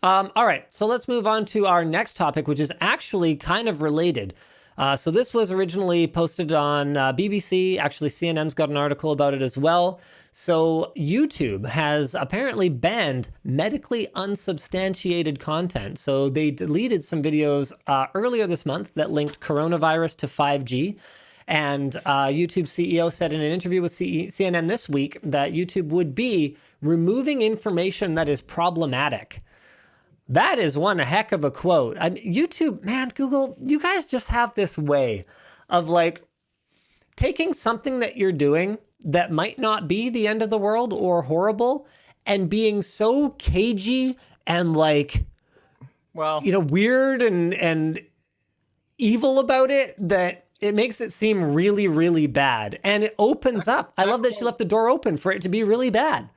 All right, so let's move on to our next topic, which is actually kind of related. So this was originally posted on BBC. Actually, CNN's got an article about it as well. So YouTube has apparently banned medically unsubstantiated content. So they deleted some videos earlier this month that linked coronavirus to 5G. And YouTube CEO said in an interview with CNN this week that YouTube would be removing information that is problematic. That is one heck of a quote. YouTube, man, Google, you guys just have this way of like taking something that you're doing that might not be the end of the world or horrible and being so cagey and like, well, weird and evil about it that it makes it seem really, really bad. And it opens up. I love that she left the door open for it to be really bad.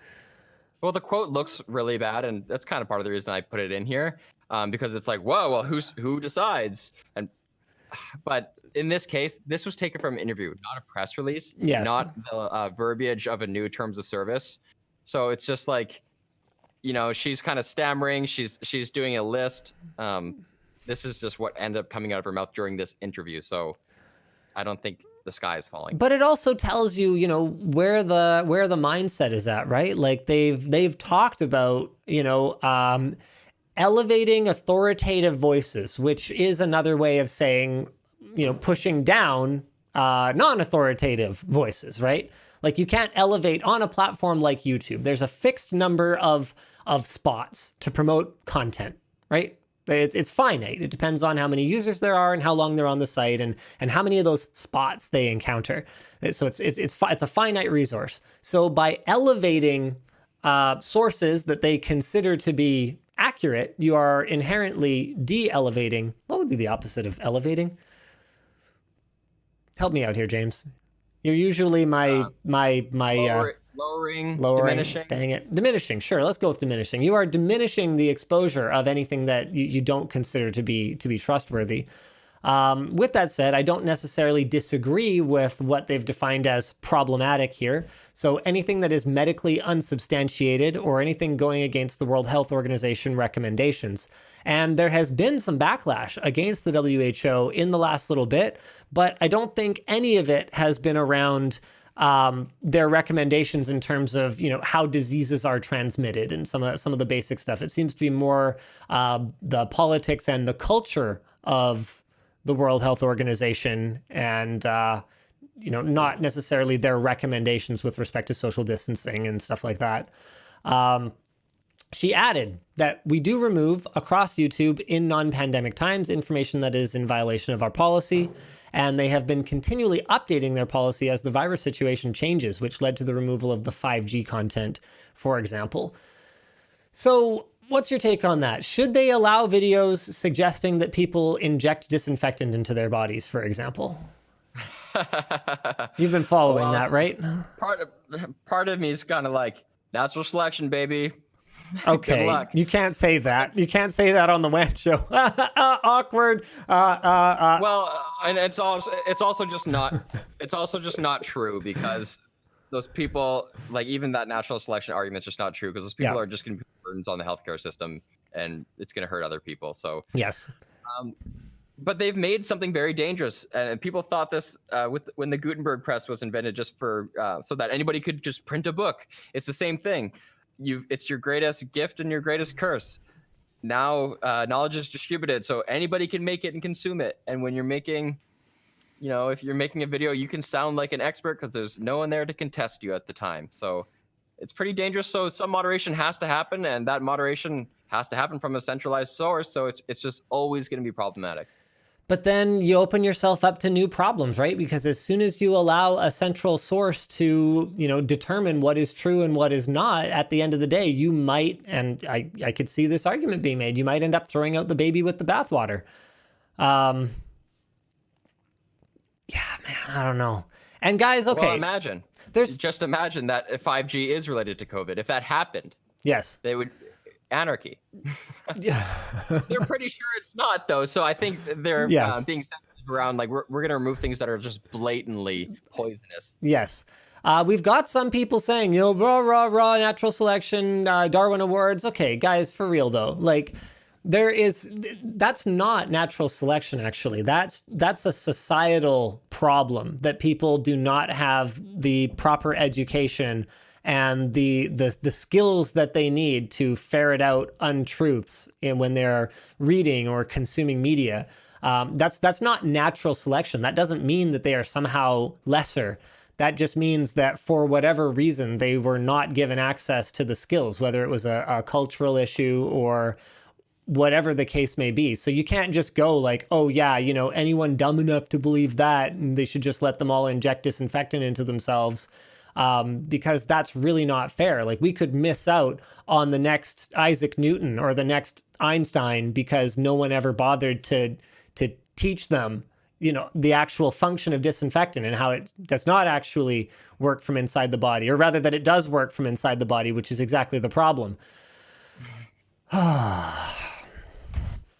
Well, the quote looks really bad, and that's kind of part of the reason I put it in here, because it's like, whoa, well, who decides? But in this case, this was taken from an interview, not a press release, not the verbiage of a new terms of service. So it's just like, she's kind of stammering. She's doing a list. This is just what ended up coming out of her mouth during this interview. So I don't think the sky is falling. But it also tells you, where the mindset is at, right? Like they've talked about, elevating authoritative voices, which is another way of saying, pushing down non-authoritative voices, right? Like you can't elevate on a platform like YouTube. There's a fixed number of spots to promote content, right? It's finite. It depends on how many users there are and how long they're on the site and how many of those spots they encounter. So it's a finite resource. So by elevating sources that they consider to be accurate, you are inherently de-elevating. What would be the opposite of elevating? Help me out here, James. You're usually lowering, diminishing. Dang it. Diminishing. Sure. Let's go with diminishing. You are diminishing the exposure of anything that you don't consider to be trustworthy. With that said, I don't necessarily disagree with what they've defined as problematic here. So anything that is medically unsubstantiated or anything going against the World Health Organization recommendations. And there has been some backlash against the WHO in the last little bit, but I don't think any of it has been around their recommendations in terms of, how diseases are transmitted and some of the basic stuff. It seems to be more the politics and the culture of the World Health Organization and, not necessarily their recommendations with respect to social distancing and stuff like that. She added that we do remove across YouTube in non-pandemic times information that is in violation of our policy, and they have been continually updating their policy as the virus situation changes, which led to the removal of the 5G content, for example. So what's your take on that? Should they allow videos suggesting that people inject disinfectant into their bodies, for example? You've been following that, right? Part of me is kind of like, natural selection, baby. Okay, you can't say that. You can't say that on the WAN show. Awkward. Well, and it's also just not true because those people, like even that natural selection argument, is just not true because those people are just going to be burdens on the healthcare system and it's going to hurt other people. So yes. But they've made something very dangerous, and people thought this when the Gutenberg press was invented, just for so that anybody could just print a book. It's the same thing. It's your greatest gift and your greatest curse. Now knowledge is distributed, so anybody can make it and consume it. And when you're making, if you're making a video, you can sound like an expert because there's no one there to contest you at the time. So it's pretty dangerous. So some moderation has to happen, and that moderation has to happen from a centralized source. So it's just always going to be problematic. But then you open yourself up to new problems, right? Because as soon as you allow a central source to, determine what is true and what is not, at the end of the day, you might, and I could see this argument being made, you might end up throwing out the baby with the bathwater. Yeah, man, I don't know. And guys, okay. Well, imagine that if 5G is related to COVID, if that happened. Yes. They would... anarchy. They're pretty sure it's not, though. So I think they're being sensitive around, like, we're going to remove things that are just blatantly poisonous. Yes. We've got some people saying, rah, rah, rah, natural selection, Darwin Awards. Okay, guys, for real though. Like, that's not natural selection, actually. That's a societal problem that people do not have the proper education and the skills that they need to ferret out untruths when they're reading or consuming media. That's not natural selection. That doesn't mean that they are somehow lesser. That just means that for whatever reason, they were not given access to the skills, whether it was a cultural issue or whatever the case may be. So you can't just go like, oh yeah, anyone dumb enough to believe that, and they should just let them all inject disinfectant into themselves, because that's really not fair. Like, we could miss out on the next Isaac Newton or the next Einstein because no one ever bothered to teach them the actual function of disinfectant and how it does not actually work from inside the body, or rather that it does work from inside the body, which is exactly the problem.